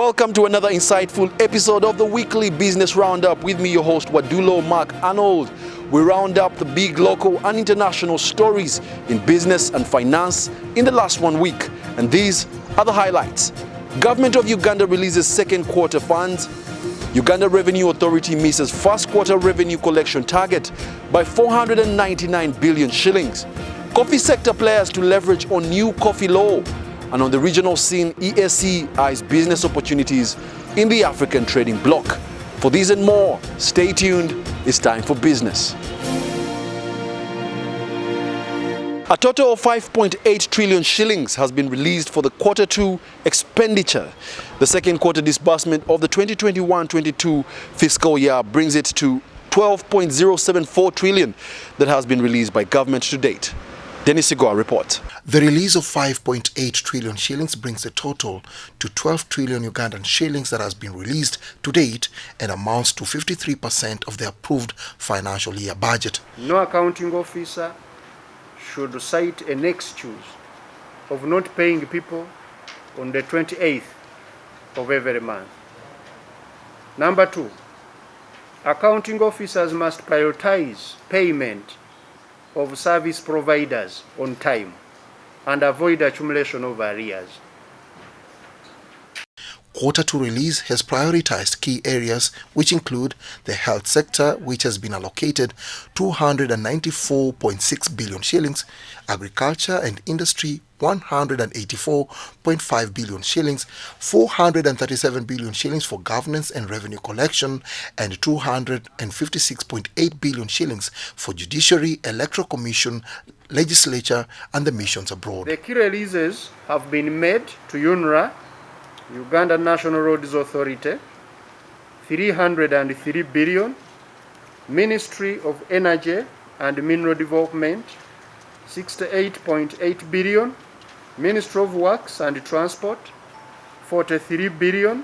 Welcome to another insightful episode of the weekly business roundup. With me, your host Wadulo, Mark Arnold. We round up the big local and international stories in business and finance in the last 1 week. And these are the highlights. Government of Uganda releases second quarter funds. Uganda Revenue Authority misses first quarter revenue collection target by 499 billion shillings. Coffee sector players to leverage on new coffee law. And on the regional scene, EAC eyes business opportunities in the African trading bloc. For these and more, stay tuned. It's time for business. A total of 5.8 trillion shillings has been released for the quarter two expenditure. The second quarter disbursement of the 2021-22 fiscal year brings it to 12.074 trillion that has been released by government to date. Dennis Sigua reports. The release of 5.8 trillion shillings brings the total to 12 trillion Ugandan shillings that has been released to date and amounts to 53% of the approved financial year budget. No accounting officer should cite an excuse of not paying people on the 28th of every month. Number two, accounting officers must prioritize payment of service providers on time and avoid accumulation of arrears. Quarter two release has prioritized key areas which include the health sector, which has been allocated 294.6 billion shillings, agriculture and industry 184.5 billion shillings, 437 billion shillings for governance and revenue collection, and 256.8 billion shillings for judiciary, electoral commission, legislature and the missions abroad. The key releases have been made to UNRA, Uganda National Roads Authority, 303 billion, Ministry of Energy and Mineral Development, 68.8 billion, Ministry of Works and Transport, 43 billion,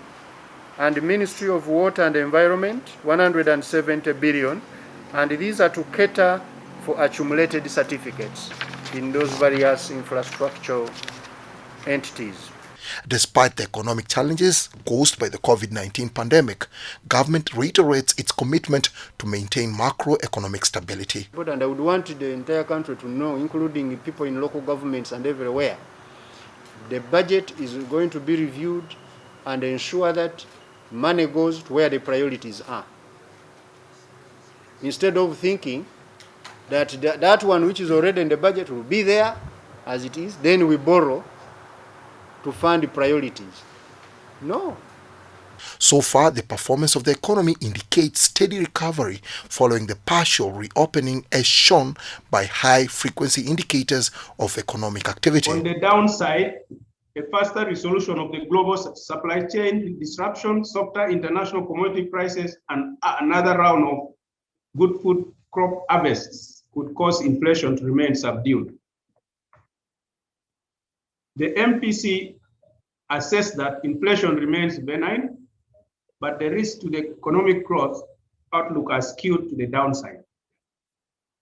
and Ministry of Water and Environment, 170 billion, and these are to cater for accumulated certificates in those various infrastructure entities. Despite the economic challenges caused by the COVID-19 pandemic, government reiterates its commitment to maintain macroeconomic stability. And I would want the entire country to know, including people in local governments and everywhere, the budget is going to be reviewed and ensure that money goes to where the priorities are. Instead of thinking that that one which is already in the budget will be there as it is, then we borrow to fund the priorities. No. So far, the performance of the economy indicates steady recovery following the partial reopening as shown by high-frequency indicators of economic activity. On the downside, a faster resolution of the global supply chain disruption, softer international commodity prices, and another round of good food crop harvests could cause inflation to remain subdued. The MPC assessed that inflation remains benign, but the risk to the economic growth outlook are skewed to the downside,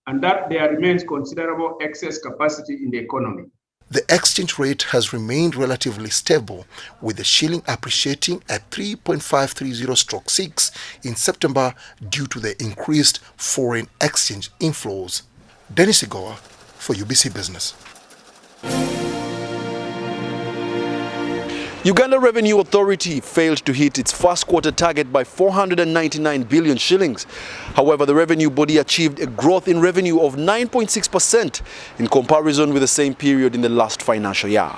and that there remains considerable excess capacity in the economy. The exchange rate has remained relatively stable, with the shilling appreciating at 3.530/6 in September due to the increased foreign exchange inflows. Dennis Sigua for UBC Business. Uganda Revenue Authority failed to hit its first quarter target by 499 billion shillings. However, the revenue body achieved a growth in revenue of 9.6% in comparison with the same period in the last financial year.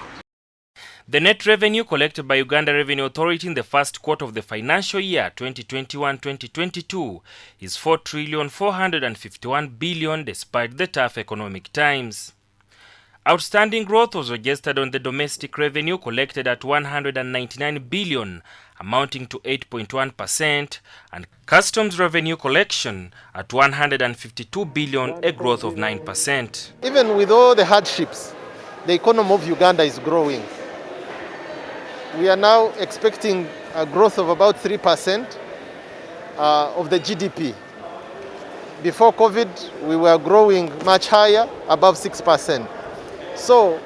The net revenue collected by Uganda Revenue Authority in the first quarter of the financial year 2021-2022 is 4,451 billion despite the tough economic times. Outstanding growth was registered on the domestic revenue collected at 199 billion, amounting to 8.1%, and customs revenue collection at 152 billion, a growth of 9%. Even with all the hardships, the economy of Uganda is growing. We are now expecting a growth of about 3% of the GDP. Before COVID, we were growing much higher, above 6%. So,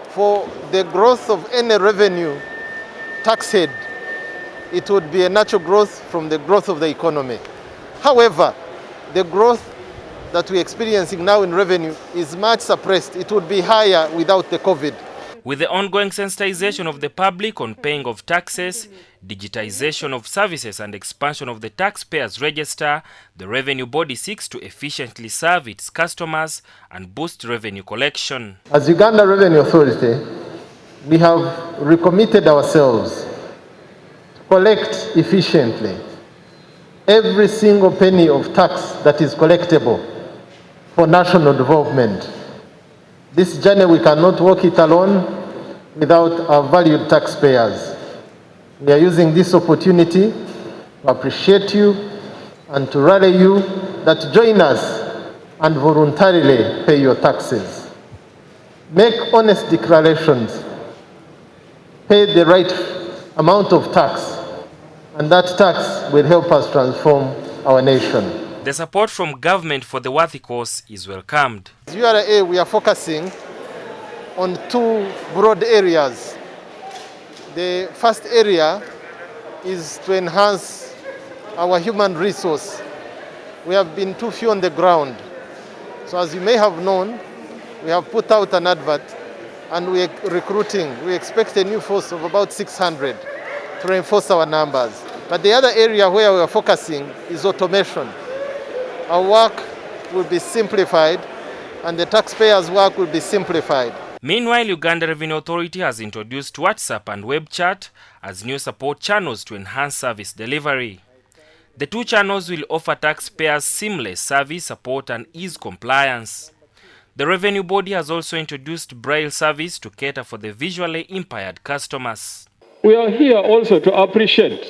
for the growth of any revenue tax head it would be a natural growth from the growth of the economy. However, the growth that we're experiencing now in revenue is much suppressed. It would be higher without the COVID. With the ongoing sensitization of the public on paying of taxes, digitization of services and expansion of the taxpayers register, the revenue body seeks to efficiently serve its customers and boost revenue collection. As Uganda Revenue Authority, we have recommitted ourselves to collect efficiently every single penny of tax that is collectible for national development. This journey, we cannot walk it alone without our valued taxpayers. We are using this opportunity to appreciate you and to rally you that join us and voluntarily pay your taxes. Make honest declarations, pay the right amount of tax, and that tax will help us transform our nation. The support from government for the worthy cause is welcomed. As URA, we are focusing on two broad areas. The first area is to enhance our human resource. We have been too few on the ground. So as you may have known, we have put out an advert and we are recruiting. We expect a new force of about 600 to reinforce our numbers. But the other area where we are focusing is automation. Our work will be simplified and the taxpayers' work will be simplified. Meanwhile, Uganda Revenue Authority has introduced WhatsApp and web chat as new support channels to enhance service delivery. The two channels will offer taxpayers seamless service support and ease compliance. The revenue body has also introduced Braille service to cater for the visually impaired customers. We are here also to appreciate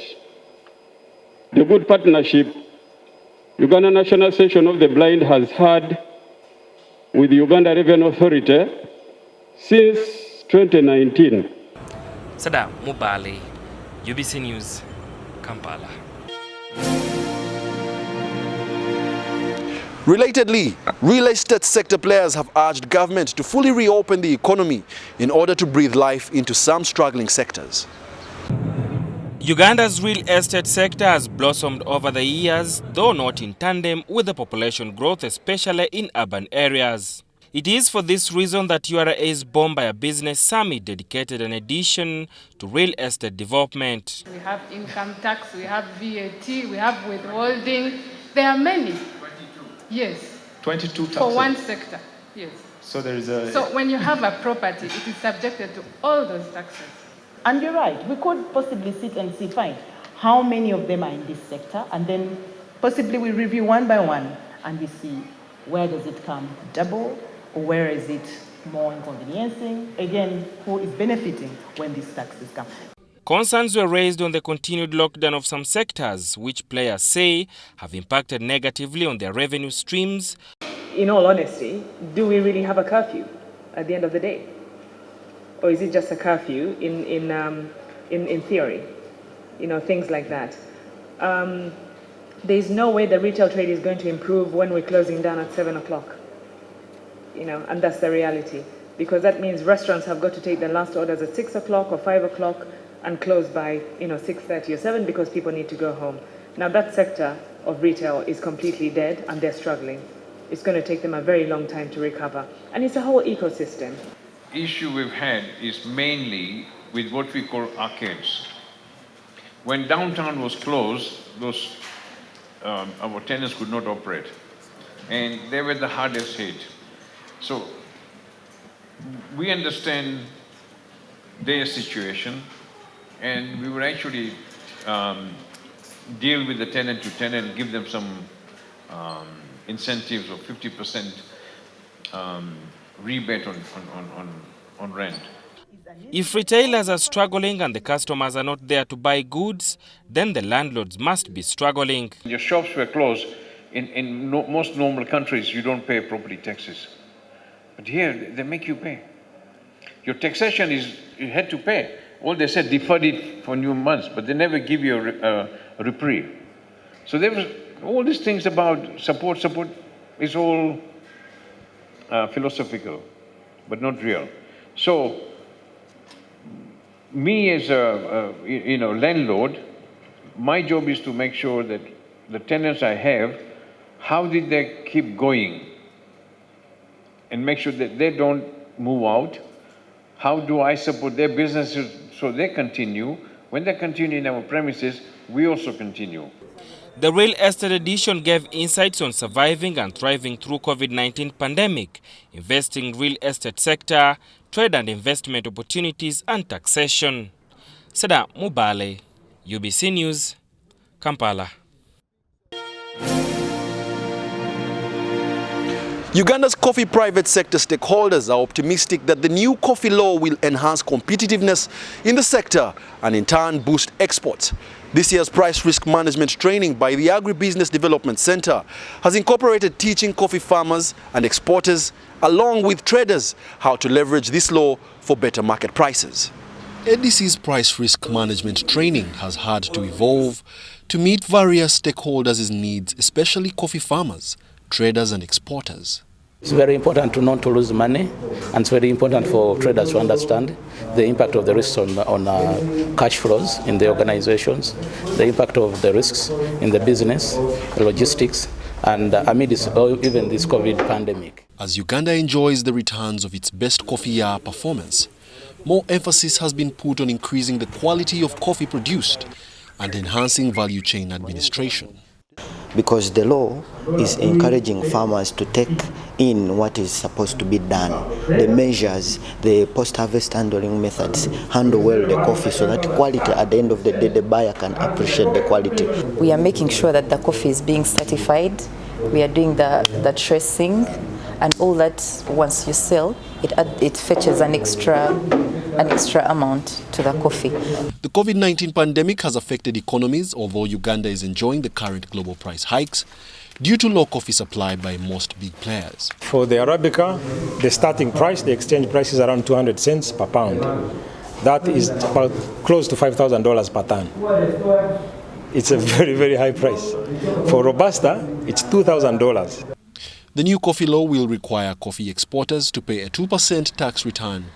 the good partnership Uganda National Association of the Blind has had with the Uganda Revenue Authority since 2019. Sada Mubale, UBC News, Kampala. Relatedly, real estate sector players have urged government to fully reopen the economy in order to breathe life into some struggling sectors. Uganda's real estate sector has blossomed over the years, though not in tandem with the population growth, especially in urban areas. It is for this reason that URA is born by a business summit dedicated an edition to real estate development. We have income tax, we have VAT, we have withholding. There are many. 22. Yes. 22 taxes. For one sector. Yes. So there is a... So when you have a property, it is subjected to all those taxes. And you're right, we could possibly sit and see, fine, how many of them are in this sector, and then possibly we review one by one, and we see where does it come double, or where is it more inconveniencing? Again, who is benefiting when these taxes come? Concerns were raised on the continued lockdown of some sectors, which players say have impacted negatively on their revenue streams. In all honesty, do we really have a curfew at the end of the day? Or is it just a curfew in theory? You know, things like that. There's no way the retail trade is going to improve when we're closing down at 7 o'clock. You know, and that's the reality. Because that means restaurants have got to take their last orders at 6 o'clock or 5 o'clock and close by, 6:30 or 7 because people need to go home. Now that sector of retail is completely dead and they're struggling. It's going to take them a very long time to recover. And it's a whole ecosystem. Issue we've had is mainly with what we call arcades. When downtown was closed, our tenants could not operate, and they were the hardest hit. So we understand their situation, and we would actually deal with the tenant to tenant, give them some incentives of 50% rebate on rent. If retailers are struggling and the customers are not there to buy goods, then the landlords must be struggling. Your shops were closed. In most normal countries, you don't pay property taxes. But here, they make you pay. Your taxation is, you had to pay. All they said, deferred it for new months, but they never give you a reprieve. So there was all these things about support is all philosophical, but not real. So, me as a landlord, my job is to make sure that the tenants I have, how did they keep going? And make sure that they don't move out. How do I support their businesses so they continue? When they continue in our premises, we also continue. The Real Estate Edition gave insights on surviving and thriving through COVID-19 pandemic, investing in real estate sector, trade and investment opportunities, and taxation. Seda Mubale, UBC News, Kampala. Uganda's coffee private sector stakeholders are optimistic that the new coffee law will enhance competitiveness in the sector and in turn boost exports. This year's price risk management training by the Agribusiness Development Center has incorporated teaching coffee farmers and exporters along with traders how to leverage this law for better market prices. ADC's price risk management training has had to evolve to meet various stakeholders' needs, especially coffee farmers, traders and exporters. It's very important to not to lose money, and it's very important for traders to understand the impact of the risks on cash flows in the organizations, the impact of the risks in the business, logistics, and amid even this COVID pandemic. As Uganda enjoys the returns of its best coffee year performance, more emphasis has been put on increasing the quality of coffee produced and enhancing value chain administration. Because the law is encouraging farmers to take in what is supposed to be done, the measures, the post-harvest handling methods, handle well the coffee so that quality at the end of the day the buyer can appreciate the quality. We are making sure that the coffee is being certified. We are doing the tracing, and all that once you sell, it fetches an extra amount to the coffee. The COVID-19 pandemic has affected economies, although Uganda is enjoying the current global price hikes due to low coffee supply by most big players. For the Arabica, the starting price, the exchange price is around 200 cents per pound. That is about close to $5,000 per ton. It's a very, very high price. For Robusta, it's $2,000. The new coffee law will require coffee exporters to pay a 2% tax return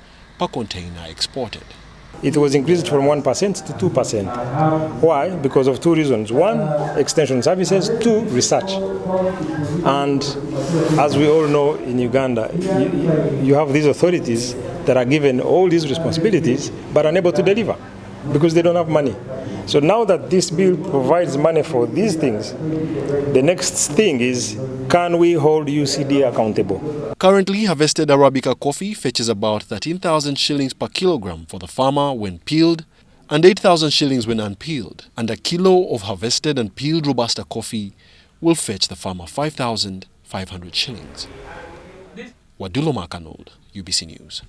per container exported. It was increased from 1% to 2%. Why? Because of two reasons. One, extension services. Two, research. And as we all know in Uganda, you have these authorities that are given all these responsibilities but unable to deliver because they don't have money. So now that this bill provides money for these things, the next thing is, can we hold UCD accountable? Currently, harvested Arabica coffee fetches about 13,000 shillings per kilogram for the farmer when peeled and 8,000 shillings when unpeeled. And a kilo of harvested and peeled Robusta coffee will fetch the farmer 5,500 shillings. Wadulo Arnold, UBC News.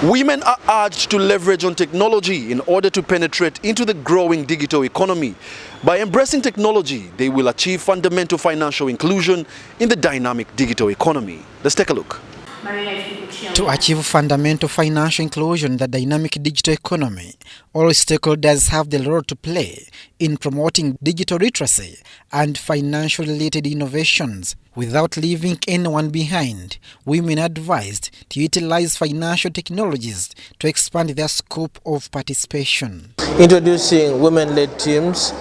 Women are urged to leverage on technology in order to penetrate into the growing digital economy. By embracing technology, they will achieve fundamental financial inclusion in the dynamic digital economy. Let's take a look. To achieve fundamental financial inclusion in the dynamic digital economy, all stakeholders have the role to play in promoting digital literacy and financial-related innovations. Without leaving anyone behind, women are advised to utilize financial technologies to expand their scope of participation. Introducing women-led teams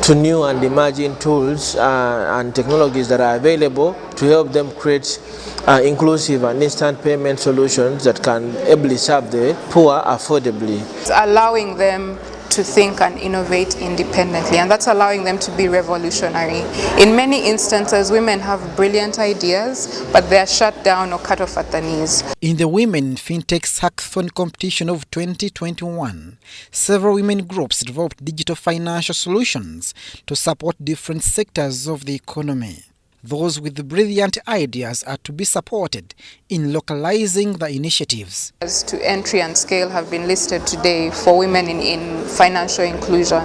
to new and emerging tools and technologies that are available to help them create inclusive and instant payment solutions that can ably serve the poor affordably. It's allowing them to think and innovate independently, and that's allowing them to be revolutionary. In many instances, women have brilliant ideas, but they are shut down or cut off at the knees. In the Women in Fintech's Hackathon competition of 2021, several women groups developed digital financial solutions to support different sectors of the economy. Those with brilliant ideas are to be supported in localizing the initiatives. As to entry and scale have been listed today for women in financial inclusion.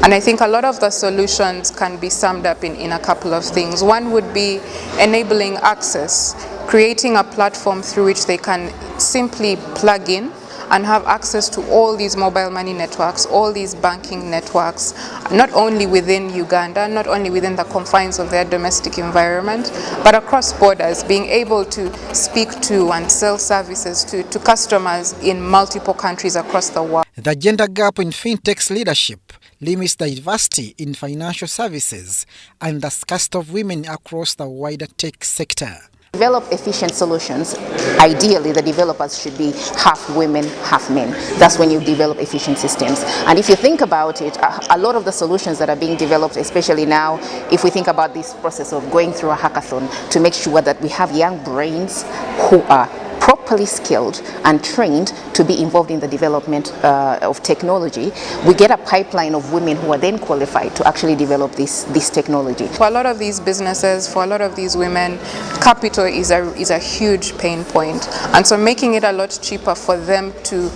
And I think a lot of the solutions can be summed up in a couple of things. One would be enabling access, creating a platform through which they can simply plug in and have access to all these mobile money networks, all these banking networks, not only within Uganda, not only within the confines of their domestic environment, but across borders, being able to speak to and sell services to customers in multiple countries across the world. The gender gap in fintech's leadership limits diversity in financial services and the scarcity of women across the wider tech sector. Develop efficient solutions. Ideally, the developers should be half women, half men. That's when you develop efficient systems. And if you think about it, a lot of the solutions that are being developed, especially now, if we think about this process of going through a hackathon to make sure that we have young brains who are properly skilled and trained to be involved in the development of technology, we get a pipeline of women who are then qualified to actually develop this technology. For a lot of these businesses, for a lot of these women, capital is a huge pain point. And so making it a lot cheaper for them to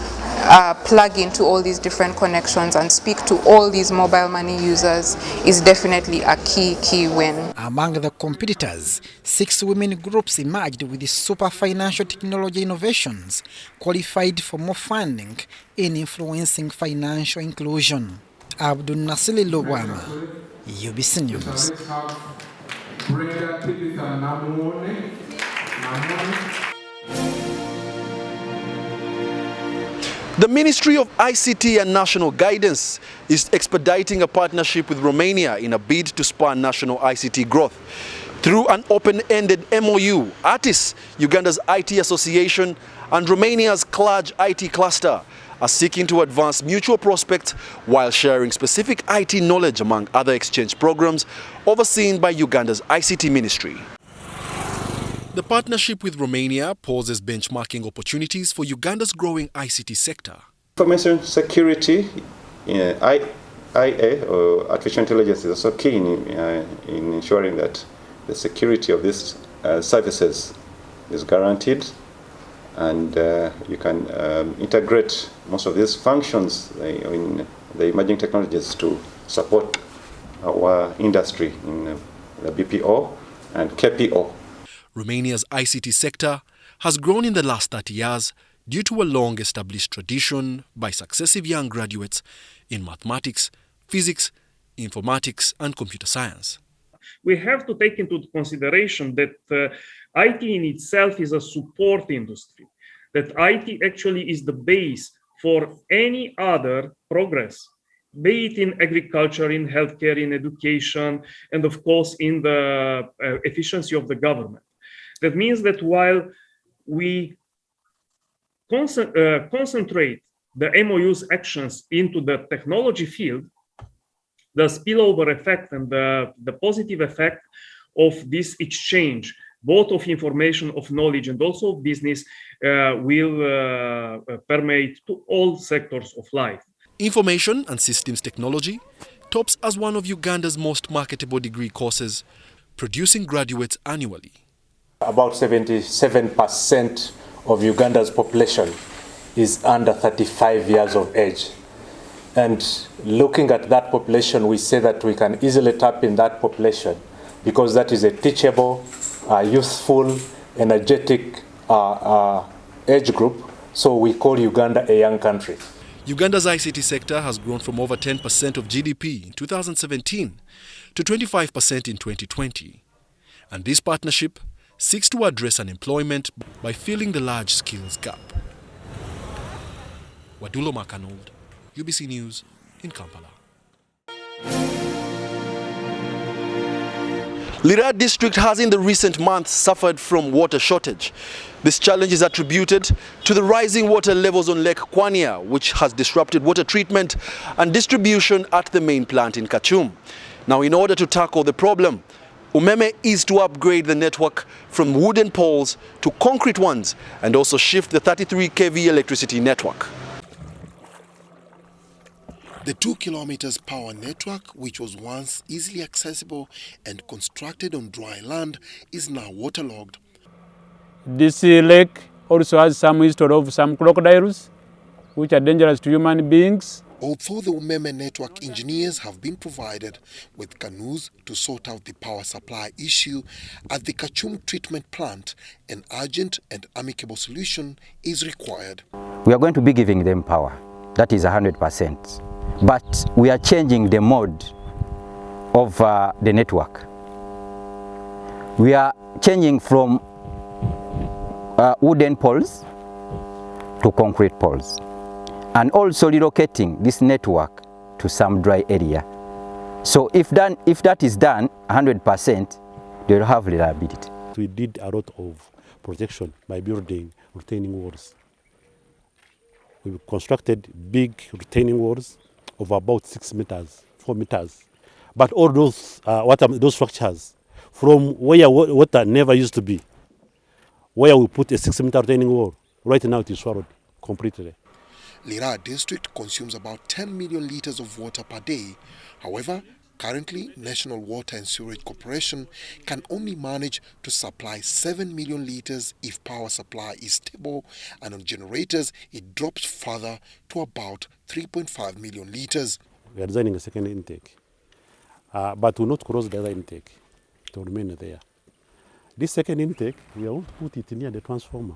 plug into all these different connections and speak to all these mobile money users is definitely a key win. Among the competitors, 6 women groups emerged with the super financial technology innovations qualified for more funding in influencing financial inclusion. Abdul Nasili Lubwama, UBC News. The Ministry of ICT and National Guidance is expediting a partnership with Romania in a bid to spur national ICT growth. Through an open-ended MOU, ARTIS, Uganda's IT Association, and Romania's CLAJ IT cluster are seeking to advance mutual prospects while sharing specific IT knowledge among other exchange programs overseen by Uganda's ICT Ministry. The partnership with Romania poses benchmarking opportunities for Uganda's growing ICT sector. Information security, IA, or artificial intelligence, is also key in ensuring that the security of these services is guaranteed, and you can integrate most of these functions in the emerging technologies to support our industry in the BPO and KPO. Romania's ICT sector has grown in the last 30 years due to a long-established tradition by successive young graduates in mathematics, physics, informatics, and computer science. We have to take into consideration that IT in itself is a support industry, that IT actually is the base for any other progress, be it in agriculture, in healthcare, in education, and of course in the efficiency of the government. That means that while we concentrate the MOU's actions into the technology field, the spillover effect and the positive effect of this exchange, both of information, of knowledge, and also of business, will permeate to all sectors of life. Information and Systems Technology tops as one of Uganda's most marketable degree courses, producing graduates annually. About 77% of Uganda's population is under 35 years of age. And looking at that population, we say that we can easily tap in that population because that is a teachable, youthful, energetic age group. So we call Uganda a young country. Uganda's ICT sector has grown from over 10% of GDP in 2017 to 25% in 2020. And this partnership seeks to address unemployment by filling the large skills gap. Wadulo Arnold, UBC News in Kampala. Lira district has in the recent months suffered from water shortage. This challenge is attributed to the rising water levels on Lake Kwania, which has disrupted water treatment and distribution at the main plant in Kachum. Now, in order to tackle the problem, Umeme is to upgrade the network from wooden poles to concrete ones and also shift the 33 kV electricity network. The 2 kilometers power network, which was once easily accessible and constructed on dry land, is now waterlogged. This lake also has some history of some crocodiles, which are dangerous to human beings. Although the Umeme network engineers have been provided with canoes to sort out the power supply issue at the Kachum treatment plant, an urgent and amicable solution is required. We are going to be giving them power. That is 100%. But we are changing the mode of the network. We are changing from wooden poles to concrete poles, and also relocating this network to some dry area. So if that is done 100%, they will have reliability. We did a lot of protection by building retaining walls. We constructed big retaining walls of about 6 meters, 4 meters. But all those those structures, from where water never used to be, where we put a 6-meter retaining wall, right now it is swallowed completely. Lira district consumes about 10 million liters of water per day. However, currently, National Water and Sewerage Corporation can only manage to supply 7 million liters if power supply is stable, and on generators it drops further to about 3.5 million liters. We are designing a second intake, but will not cross the other intake. It will remain there. This second intake, we are going to put it near the transformer.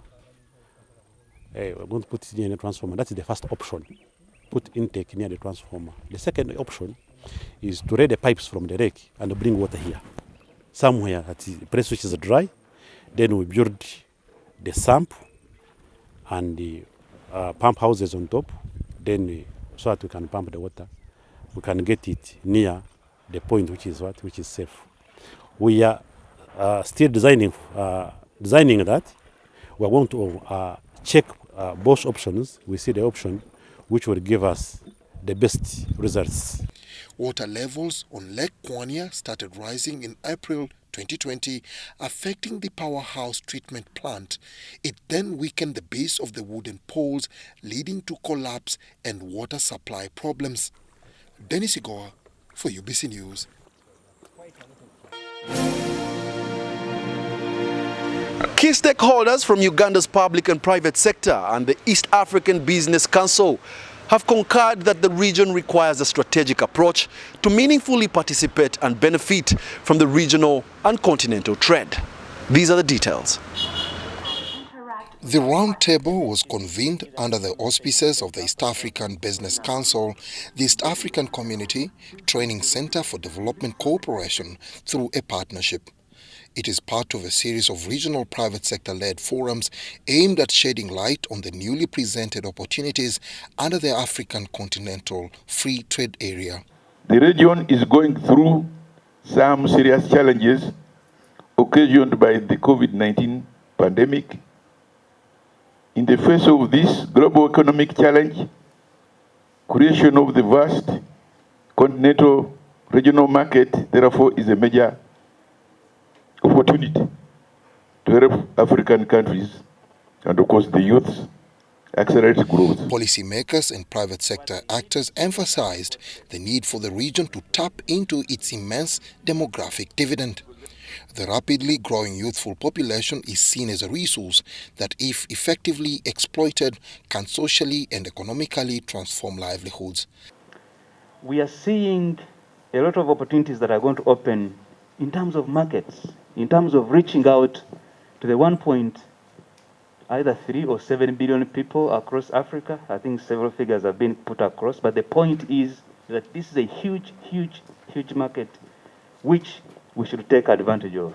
We're going to put it near the transformer. That's the first option. Put intake near the transformer. The second option is to lay the pipes from the lake and bring water here, somewhere at the place which is dry. Then we build the sump and the pump houses on top. Then so that we can pump the water, we can get it near the point which is safe. We are still designing that. We are going to check both options. We see the option which will give us the best results. Water levels on Lake Kwania started rising in April 2020, affecting the powerhouse treatment plant. It then weakened the base of the wooden poles, leading to collapse and water supply problems. Dennis Igoa for UBC News. Key stakeholders from Uganda's public and private sector and the East African Business Council have concurred that the region requires a strategic approach to meaningfully participate and benefit from the regional and continental trade. These are the details. The roundtable was convened under the auspices of the East African Business Council, the East African Community Training Center for Development Cooperation through a partnership. It is part of a series of regional private sector-led forums aimed at shedding light on the newly presented opportunities under the African Continental Free Trade Area. The region is going through some serious challenges occasioned by the COVID-19 pandemic. In the face of this global economic challenge, creation of the vast continental regional market, therefore, is a major opportunity to help African countries and, of course, the youth accelerate growth. Policymakers and private sector actors emphasized the need for the region to tap into its immense demographic dividend. The rapidly growing youthful population is seen as a resource that, if effectively exploited, can socially and economically transform livelihoods. We are seeing a lot of opportunities that are going to open in terms of markets, in terms of reaching out to the 1.3 or 7 billion people across Africa. I think several figures have been put across, but the point is that this is a huge, huge, huge market which we should take advantage of.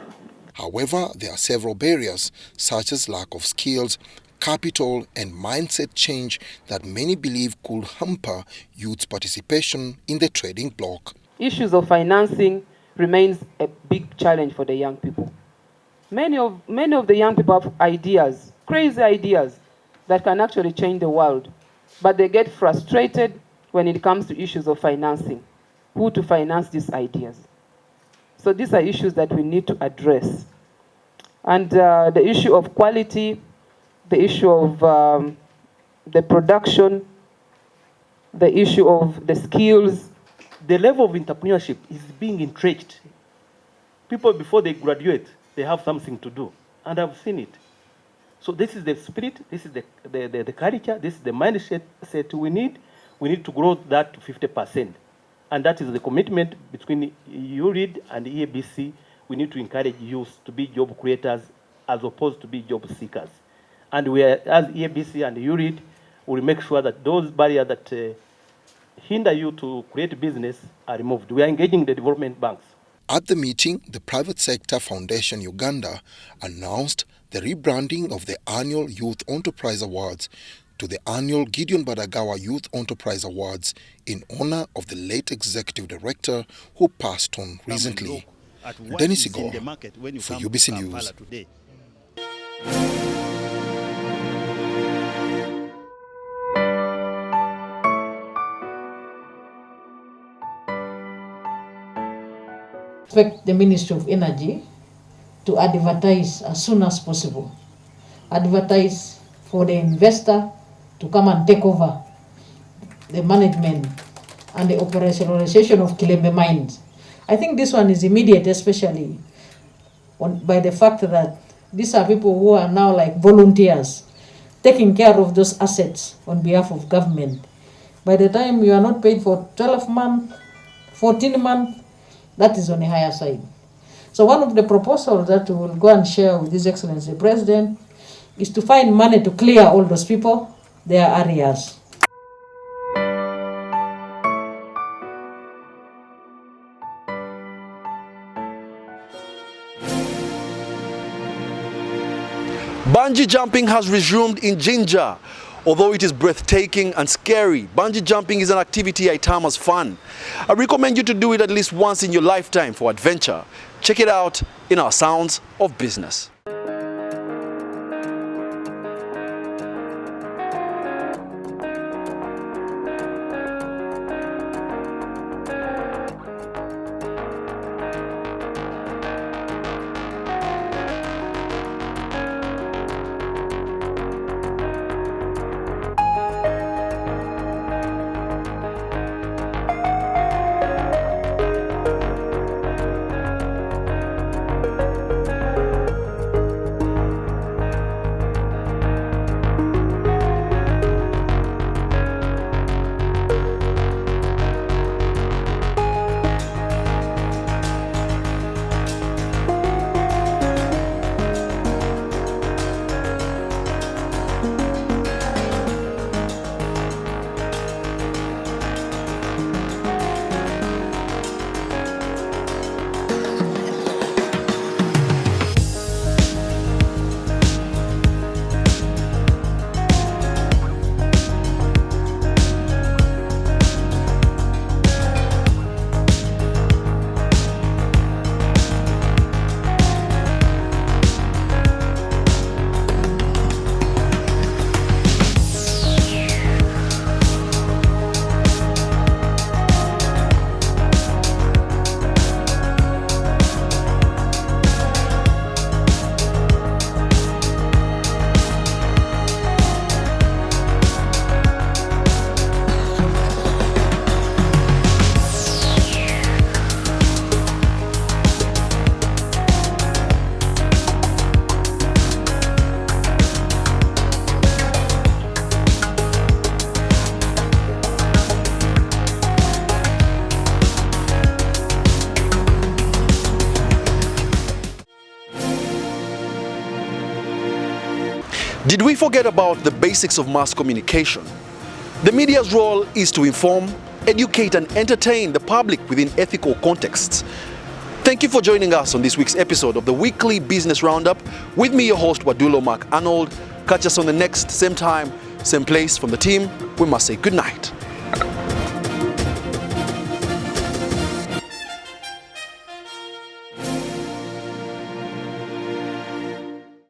However, there are several barriers, such as lack of skills, capital and mindset change that many believe could hamper youth participation in the trading bloc. Issues of financing remains a big challenge for the young people. Many of the young people have ideas, crazy ideas, that can actually change the world, but they get frustrated when it comes to issues of financing, who to finance these ideas. So these are issues that we need to address. And the issue of quality, the issue of the production, the issue of the skills. The level of entrepreneurship is being entrenched. People, before they graduate, they have something to do, and I've seen it. So this is the spirit, this is the culture, this is the mindset we need. we need to grow that to 50%. And that is the commitment between URID and EABC. We need to encourage youth to be job creators as opposed to be job seekers. And we are, as EABC and URID, will make sure that those barriers that hinder you to create business are removed. We are engaging the development banks. At the meeting, the Private Sector Foundation Uganda announced the rebranding of the annual Youth Enterprise Awards to the annual Gideon Badagawa Youth Enterprise Awards in honor of the late executive director who passed on recently. Dennis Igor for UBC News. Expect the Ministry of Energy to advertise as soon as possible. Advertise for the investor to come and take over the management and the operationalization of Kilembe mines. I think this one is immediate, especially by the fact that these are people who are now like volunteers, taking care of those assets on behalf of government. By the time you are not paid for 12 months, 14 months, that is on a higher side. So one of the proposals that we will go and share with His Excellency the President is to find money to clear all those people, their areas. Bungee jumping has resumed in Jinja. Although it is breathtaking and scary, bungee jumping is an activity I term as fun. I recommend you to do it at least once in your lifetime for adventure. Check it out in our Sounds of Business. Did we forget about the basics of mass communication? The media's role is to inform, educate and entertain the public within ethical contexts. Thank you for joining us on this week's episode of the Weekly Business Roundup. With me, your host, Wadulo Arnold. Catch us on the next same time, same place. From the team, we must say good night.